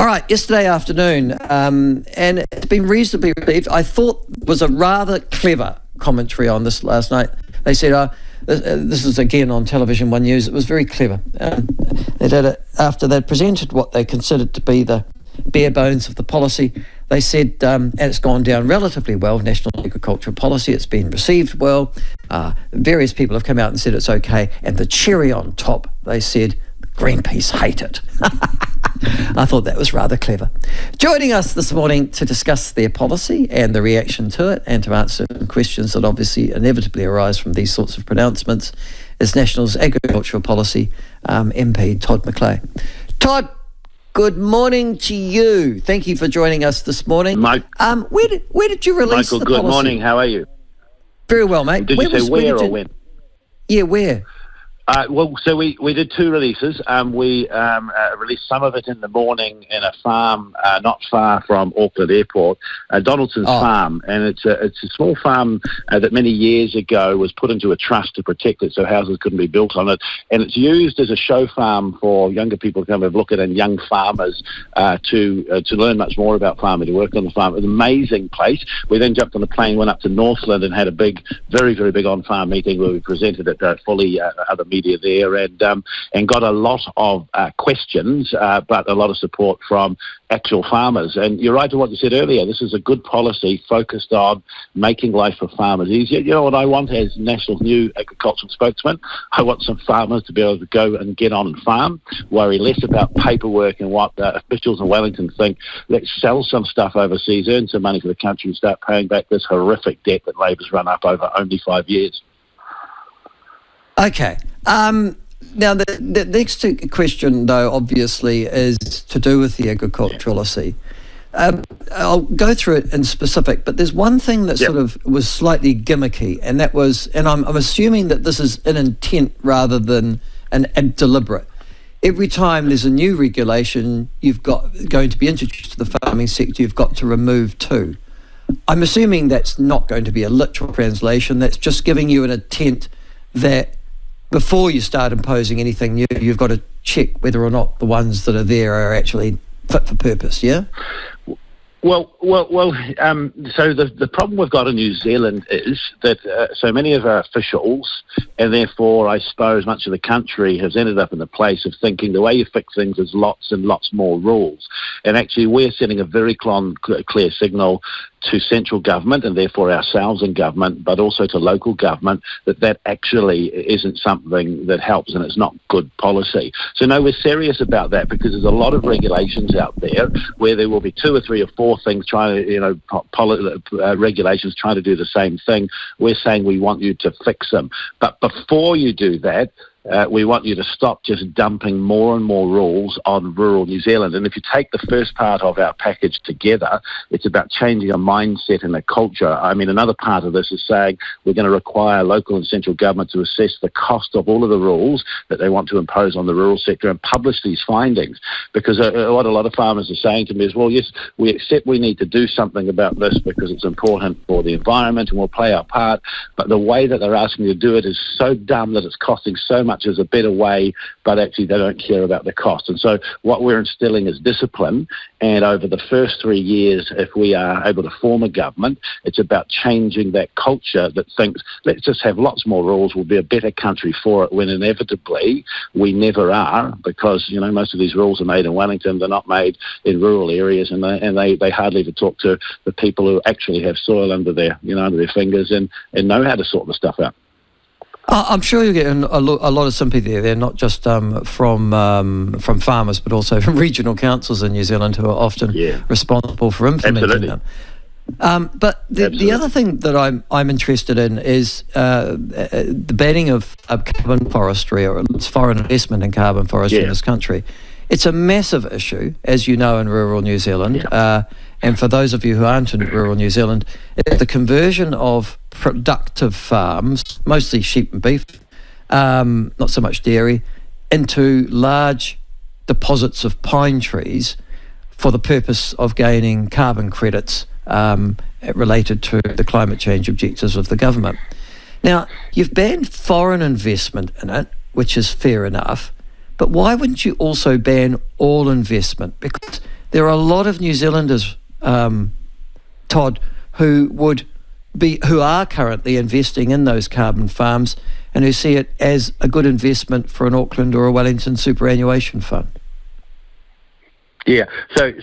All right, yesterday afternoon, and it's been reasonably received. I thought was a rather clever commentary on this last night. They said, this is again on Television One News, it was very clever. They did it after they'd presented what they considered to be the bare bones of the policy. They said, and it's gone down relatively well, National Agricultural Policy, it's been received well. Various people have come out and said it's okay. And the cherry on top, they said, Greenpeace hate it. I thought that was rather clever. Joining us this morning to discuss their policy and the reaction to it and to answer questions that obviously inevitably arise from these sorts of pronouncements is National's Agricultural Policy MP Todd McClay. Todd, good morning to you. Thank you for joining us this morning. Mike, where did you release Michael, the good policy? Morning. How are you? Very well, mate. Did you say where or when? Yeah, where? So we did two releases. We released some of it in the morning in a farm not far from Auckland Airport, Donaldson's farm, and it's a small farm that many years ago was put into a trust to protect it so houses couldn't be built on it, and it's used as a show farm for younger people to come and look at, and young farmers to learn much more about farming, to work on the farm. It was an amazing place. We then jumped on a plane, went up to Northland and had a big, very, very big on-farm meeting where we presented it fully, other media there, and got a lot of questions, but a lot of support from actual farmers. And you're right to what you said earlier. This is a good policy focused on making life for farmers easier. You know what I want as National's new agricultural spokesman? I want some farmers to be able to go and get on and farm, worry less about paperwork and what officials in Wellington think. Let's sell some stuff overseas, earn some money for the country and start paying back this horrific debt that Labor's run up over only 5 years. Okay. Now, the next question, though, obviously, is to do with the agricultural policy. I'll go through it in specific, but there's one thing that sort of was slightly gimmicky, and that was, and I'm assuming that this is an intent rather than an deliberate. Every time there's a new regulation going to be introduced to the farming sector, you've got to remove two. I'm assuming that's not going to be a literal translation. That's just giving you an intent that before you start imposing anything new, you've got to check whether or not the ones that are there are actually fit for purpose, yeah? Well. So the problem we've got in New Zealand is that so many of our officials, and therefore I suppose much of the country, has ended up in the place of thinking the way you fix things is lots and lots more rules. And actually we're sending a very clear signal to central government and therefore ourselves in government, but also to local government, that actually isn't something that helps and it's not good policy. So no, we're serious about that because there's a lot of regulations out there where there will be 2 or 3 or 4 things trying to, regulations trying to do the same thing. We're saying we want you to fix them. But before you do that, we want you to stop just dumping more and more rules on rural New Zealand. And if you take the first part of our package together, it's about changing a mindset and a culture. I mean, another part of this is saying we're going to require local and central government to assess the cost of all of the rules that they want to impose on the rural sector and publish these findings. Because what a lot of farmers are saying to me is, well, yes, we accept we need to do something about this because it's important for the environment and we'll play our part, but the way that they're asking you to do it is so dumb that it's costing so much. As a better way, but actually they don't care about the cost. And so what we're instilling is discipline, and over the first 3 years, if we are able to form a government, it's about changing that culture that thinks, let's just have lots more rules, we'll be a better country for it, when inevitably we never are, because most of these rules are made in Wellington, they're not made in rural areas, and they hardly ever talk to the people who actually have soil under their fingers and know how to sort the stuff out. I'm sure you're getting a lot of sympathy there, not just from farmers, but also from regional councils in New Zealand who are often responsible for implementing them. But the other thing that I'm interested in is the banning of carbon forestry, or it's foreign investment in carbon forestry in this country. It's a massive issue, as you know, in rural New Zealand. And for those of you who aren't in rural New Zealand, it's the conversion of productive farms, mostly sheep and beef, not so much dairy, into large deposits of pine trees for the purpose of gaining carbon credits related to the climate change objectives of the government. Now, you've banned foreign investment in it, which is fair enough, but why wouldn't you also ban all investment? Because there are a lot of New Zealanders, Todd, who are currently investing in those carbon farms and who see it as a good investment for an Auckland or a Wellington superannuation fund. Yeah, so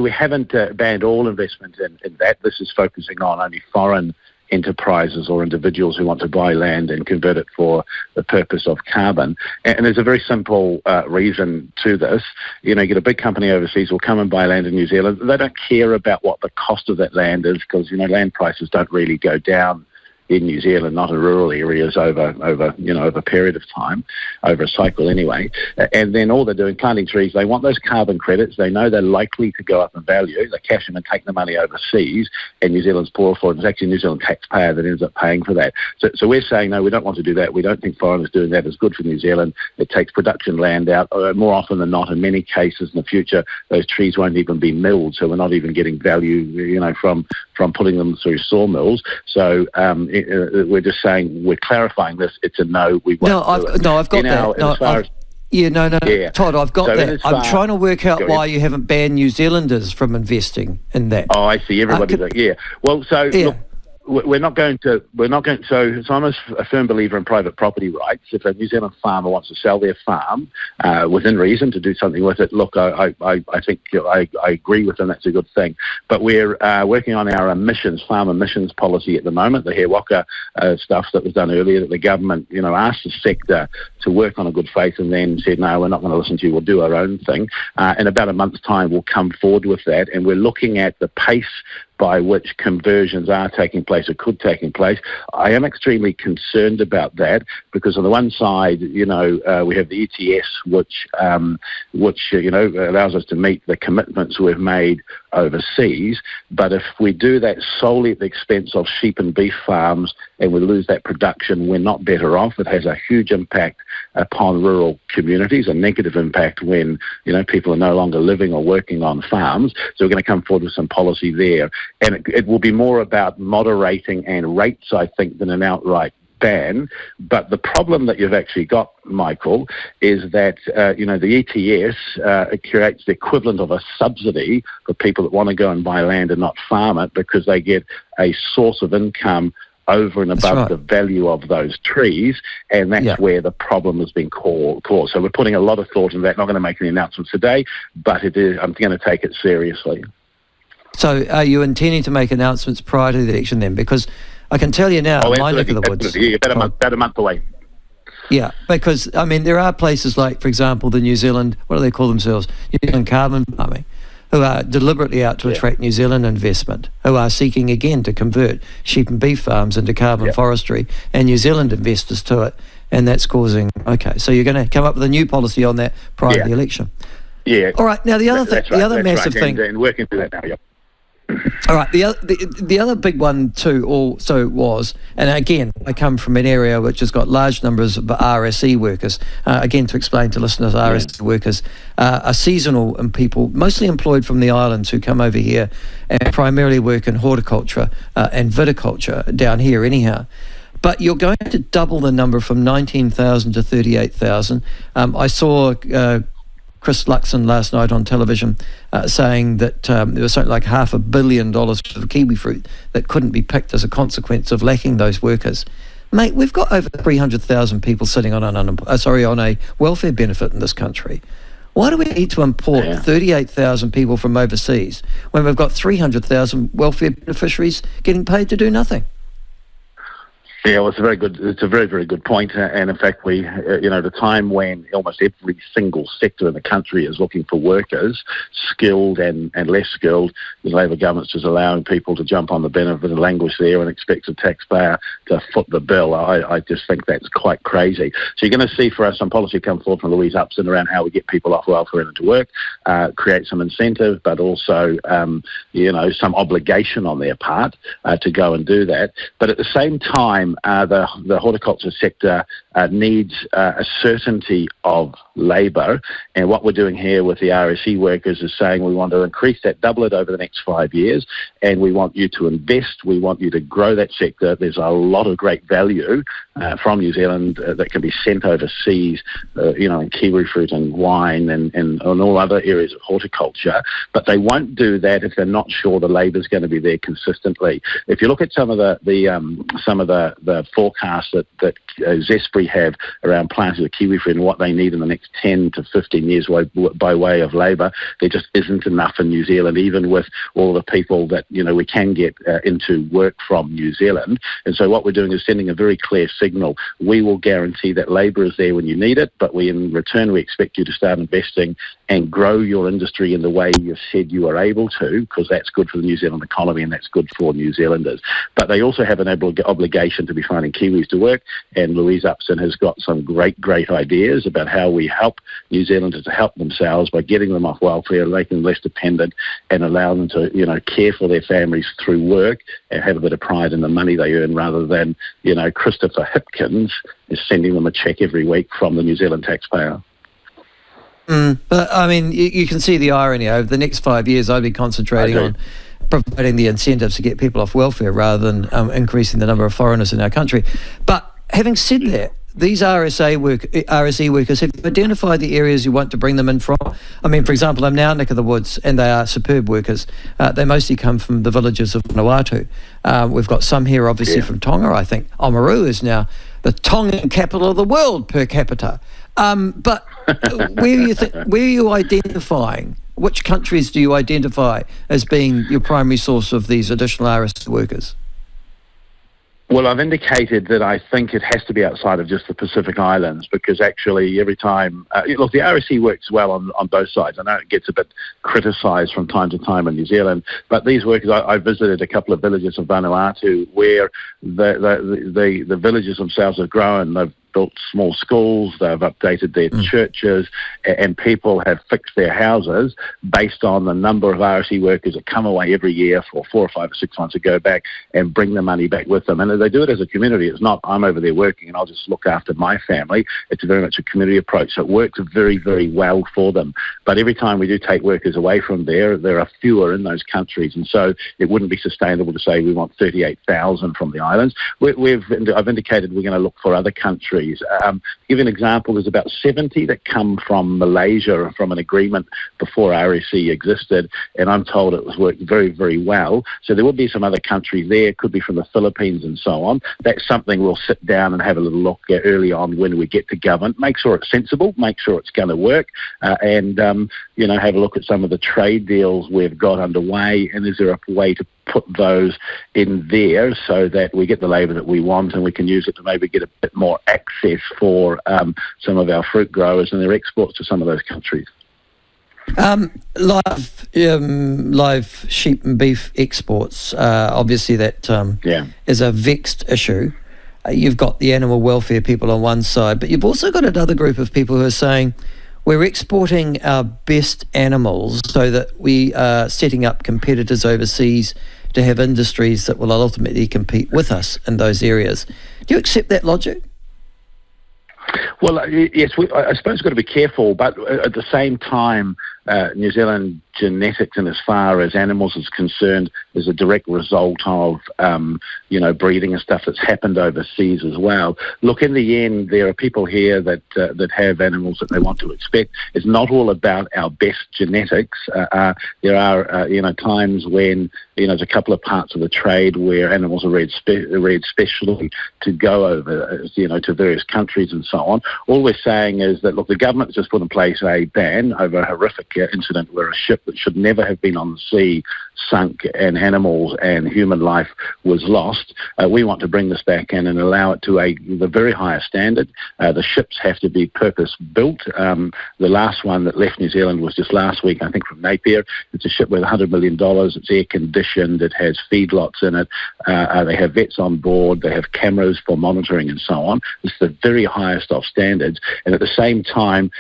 we haven't banned all investment in that. This is focusing on only foreign enterprises or individuals who want to buy land and convert it for the purpose of carbon. And there's a very simple reason to this. You get a big company overseas will come and buy land in New Zealand. They don't care about what the cost of that land is because, land prices don't really go down in New Zealand, not in rural areas over a period of time, over a cycle anyway. And then all they're doing, planting trees, they want those carbon credits. They know they're likely to go up in value. They cash them and take the money overseas, and New Zealand's poor for it. It's actually a New Zealand taxpayer that ends up paying for that. So we're saying, no, we don't want to do that. We don't think foreigners doing that is good for New Zealand. It takes production land out. More often than not, in many cases in the future, those trees won't even be milled, so we're not even getting value, from putting them through sawmills. So we're just saying, we're clarifying this. It's a no. We won't I've got that. Yeah. Todd, I've got that. I'm trying to work out why you haven't banned New Zealanders from investing in that. Oh, I see. Everybody's Well, so look, we're not going to. So I'm a firm believer in private property rights. If a New Zealand farmer wants to sell their farm within reason to do something with it, look, I think I agree with them. That's a good thing. But we're working on our farm emissions policy at the moment. The He Waka stuff that was done earlier, that the government, asked the sector to work on a good faith, and then said, no, we're not going to listen to you. We'll do our own thing. In about a month's time, we'll come forward with that, and we're looking at the pace by which conversions are taking place or could taking place. I am extremely concerned about that because on the one side, we have the ETS, which allows us to meet the commitments we've made overseas. But if we do that solely at the expense of sheep and beef farms and we lose that production, we're not better off. It has a huge impact upon rural communities, a negative impact when, people are no longer living or working on farms. So we're going to come forward with some policy there. And it will be more about moderating and rates, I think, than an outright ban. But the problem that you've actually got, Michael, is that, the ETS it creates the equivalent of a subsidy for people that want to go and buy land and not farm it because they get a source of income over and above the value of those trees, and that's where the problem has been caused. So we're putting a lot of thought into that. Not going to make any announcements today, but I'm going to take it seriously. So are you intending to make announcements prior to the election then? Because I can tell you now, my neck of the woods... Yeah, about a month away. Yeah, because, there are places like, for example, the New Zealand, what do they call themselves? New Zealand Carbon Farming, who are deliberately out to attract New Zealand investment, who are seeking again to convert sheep and beef farms into carbon forestry and New Zealand investors to it, and that's causing... Okay, so you're going to come up with a new policy on that prior to the election. Yeah. All right, now the other thing, the other massive thing... And working through that now, All right, the other big one too also was, and again, I come from an area which has got large numbers of RSE workers. Again, to explain to listeners, RSE workers are seasonal and people mostly employed from the islands who come over here and primarily work in horticulture and viticulture down here anyhow. But you're going to double the number from 19,000 to 38,000. I saw Chris Luxon last night on television saying that there was something like $500 million worth of kiwi fruit that couldn't be picked as a consequence of lacking those workers. Mate, we've got over 300,000 people sitting on on a welfare benefit in this country. Why do we need to import 38,000 people from overseas when we've got 300,000 welfare beneficiaries getting paid to do nothing? Yeah, well, it's a very, very good point. And in fact, the time when almost every single sector in the country is looking for workers, skilled and less skilled, the Labor government's just allowing people to jump on the benefit and languish there and expects a taxpayer to foot the bill. I just think that's quite crazy. So you're going to see for us some policy come forward from Louise Upson around how we get people off welfare and into work, create some incentive, but also, some obligation on their part to go and do that. But at the same time, the horticulture sector needs a certainty of labour, and what we're doing here with the RSE workers is saying we want to increase that, double it over the next 5 years, and we want you to invest, we want you to grow that sector. There's a lot of great value from New Zealand that can be sent overseas, in kiwi fruit and wine and all other areas of horticulture, but they won't do that if they're not sure the labour's going to be there consistently. If you look at some of the forecasts that Zespri have around planting the kiwi fruit and what they need in the next 10 to 15 years by way of labour, there just isn't enough in New Zealand, even with all the people that we can get into work from New Zealand. And so what we're doing is sending a very clear signal. We will guarantee that labour is there when you need it, but in return we expect you to start investing and grow your industry in the way you've said you are able to, because that's good for the New Zealand economy and that's good for New Zealanders. But they also have an obligation to be finding Kiwis to work, and Louise Upson has got some great ideas about how we help New Zealanders to help themselves by getting them off welfare, making them less dependent, and allowing them to care for their families through work and have a bit of pride in the money they earn, rather than Christopher Hipkins is sending them a cheque every week from the New Zealand taxpayer. But I mean, you can see the irony. Over the next 5 years, I'd be concentrating on providing the incentives to get people off welfare rather than increasing the number of foreigners in our country. But having said that, these RSE workers have identified the areas you want to bring them in from. I mean, for example, I'm now neck of the woods, and they are superb workers. They mostly come from the villages of Vanuatu. We've got some here, obviously, from Tonga, I think. Oamaru is now the Tongan capital of the world per capita. But where are you identifying? Which countries do you identify as being your primary source of these additional RSE workers? Well, I've indicated that I think it has to be outside of just the Pacific Islands, because actually every time... look, the RSE works well on both sides. I know it gets a bit criticised from time to time in New Zealand, but these workers... I visited a couple of villages of Vanuatu where the villages themselves have grown. They've built small schools, they've updated their churches, and people have fixed their houses based on the number of RSE workers that come away every year for 4 or 5 or 6 months to go back and bring the money back with them. And they do it as a community. It's not, I'm over there working and I'll just look after my family. It's very much a community approach. So it works very, very well for them. But every time we do take workers away from there are fewer in those countries. And so it wouldn't be sustainable to say we want 38,000 from the islands. I've indicated we're going to look for other countries. To give you an example, there's about 70 that come from Malaysia from an agreement before RSE existed, and I'm told it was worked very, very well. So there will be some other countries there, could be from the Philippines and so on. That's something we'll sit down and have a little look at early on when we get to government. Make sure it's sensible, make sure it's going to work, and have a look at some of the trade deals we've got underway, and is there a way to put those in there so that we get the labour that we want and we can use it to maybe get a bit more access for some of our fruit growers and their exports to some of those countries. Live sheep and beef exports, obviously that is a vexed issue. You've got the animal welfare people on one side, but you've also got another group of people who are saying we're exporting our best animals so that we are setting up competitors overseas to have industries that will ultimately compete with us in those areas. Do you accept that logic? Well, yes, I suppose we've got to be careful, but at the same time, New Zealand genetics, and as far as animals is concerned, is a direct result of, breeding and stuff that's happened overseas as well. Look, in the end, there are people here that have animals that they want to expect. It's not all about our best genetics. There are, times when, there's a couple of parts of the trade where animals are reared specially to go over, to various countries and so on. All we're saying is that, look, the government just put in place a ban over a horrific incident where a ship that should never have been on the sea sunk and animals and human life was lost. We want to bring this back in and allow it to the very highest standard. The ships have to be purpose-built. The last one that left New Zealand was just last week, I think, from Napier. It's a ship worth $100 million. It's air-conditioned. It has feedlots in it. They have vets on board. They have cameras for monitoring and so on. It's the very highest of standards. And at the same time,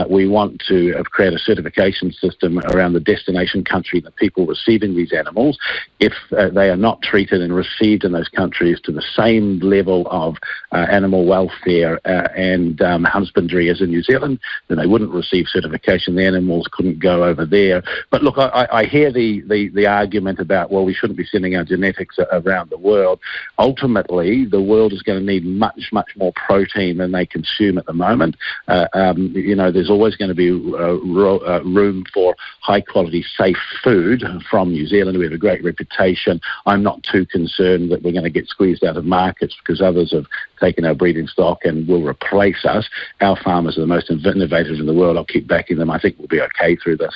we want to create a certification certification system around the destination country, the people receiving these animals, if they are not treated and received in those countries to the same level of animal welfare and husbandry as in New Zealand, then they wouldn't receive certification. The animals couldn't go over there. But look, I hear the argument about, well, we shouldn't be sending our genetics around the world. Ultimately, the world is going to need much, much more protein than they consume at the moment. There's always going to be room for high-quality, safe food from New Zealand. We have a great reputation. I'm not too concerned that we're going to get squeezed out of markets because others have taken our breeding stock and will replace us. Our farmers are the most innovative in the world. I'll keep backing them. I think we'll be okay through this.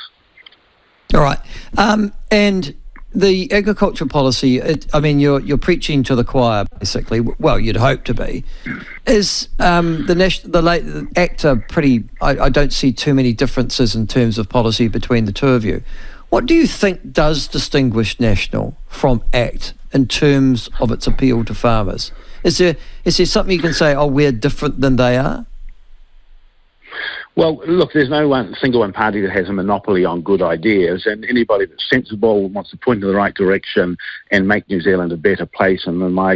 All right. And the agriculture policy, you're preaching to the choir, basically. Well, you'd hope to be. Is the ACT pretty... I don't see too many differences in terms of policy between the two of you. What do you think does distinguish National from ACT in terms of its appeal to farmers? Is there something you can say, we're different than they are? Well, look, there's no one party that has a monopoly on good ideas, and anybody that's sensible wants to point in the right direction and make New Zealand a better place. And in my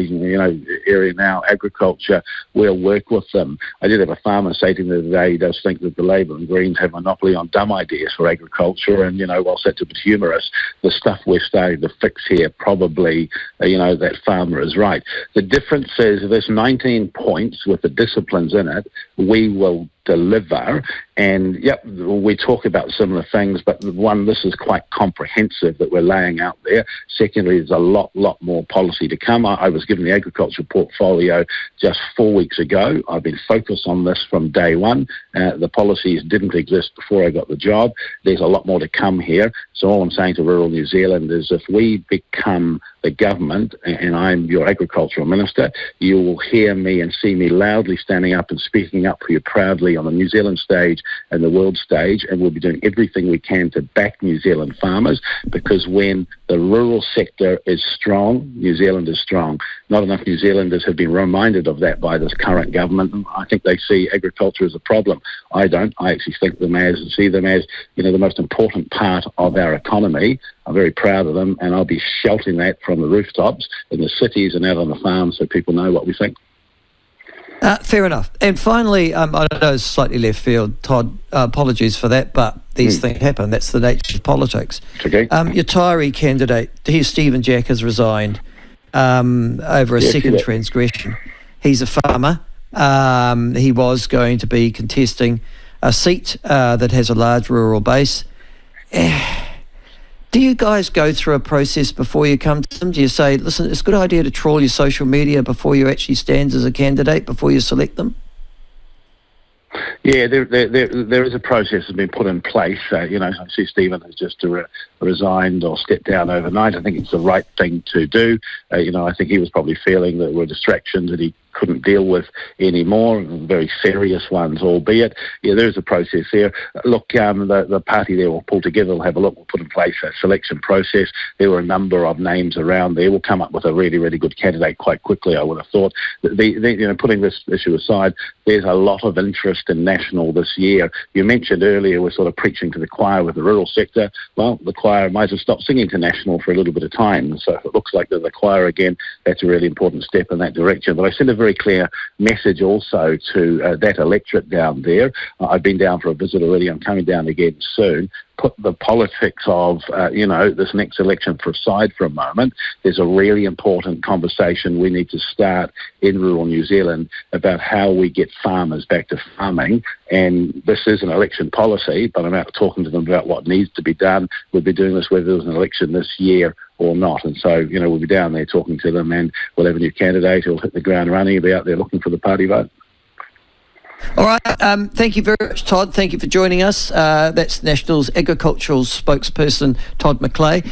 area now, agriculture, we'll work with them. I did have a farmer say to me the other day he does think that the Labour and Greens have a monopoly on dumb ideas for agriculture, and whilst that's a bit humorous, the stuff we're starting to fix here probably, that farmer is right. The difference is there's 19 points with the disciplines in it. We will deliver, and we talk about similar things, but this is quite comprehensive that we're laying out there. Secondly, there's a lot more policy to come. I was given the agriculture portfolio just 4 weeks ago. I've been focused on this from day one. The policies didn't exist before I got the job. There's a lot more to come here. So all I'm saying to rural New Zealand is if we become the government, and I'm your agricultural minister, you will hear me and see me loudly standing up and speaking up for you proudly on the New Zealand stage and the world stage, and we'll be doing everything we can to back New Zealand farmers, because when the rural sector is strong, New Zealand is strong. Not enough New Zealanders have been reminded of that by this current government. I think they see agriculture as a problem. I don't. I actually see them as the most important part of our economy. I'm very proud of them, and I'll be shouting that from the rooftops in the cities and out on the farms so people know what we think. Fair enough. And finally, I know it's slightly left field, Todd, apologies for that, but these things happen. That's the nature of politics. Okay. Your Tyree candidate, Stephen Jack, has resigned over a second transgression. He's a farmer. He was going to be contesting a seat that has a large rural base. Do you guys go through a process before you come to them? Do you say, listen, it's a good idea to trawl your social media before you actually stand as a candidate, before you select them? Yeah, there is a process that's been put in place. I see Stephen has just resigned or stepped down overnight. I think it's the right thing to do. I think he was probably feeling that there were distractions that he couldn't deal with anymore, very serious ones, albeit. There's a process there. Look, the party there will pull together, will have a look, we'll put in place a selection process. There were a number of names around there. We'll come up with a really, really good candidate quite quickly, I would have thought. Putting this issue aside, there's a lot of interest in National this year. You mentioned earlier we're sort of preaching to the choir with the rural sector. Well, the choir might have stopped singing to National for a little bit of time. So if it looks like they're the choir again, that's a really important step in that direction. But I send a very clear message also to that electorate down there. I've been down for a visit already. I'm coming down again soon. Put the politics of, this next election aside for a moment. There's a really important conversation we need to start in rural New Zealand about how we get farmers back to farming. And this is an election policy, but I'm out talking to them about what needs to be done. We'll be doing this whether there's an election this year or not. And so, we'll be down there talking to them, and we'll have a new candidate who'll hit the ground running. He'll be out there looking for the party vote. All right. Thank you very much, Todd. Thank you for joining us. That's National's Agricultural Spokesperson Todd McClay.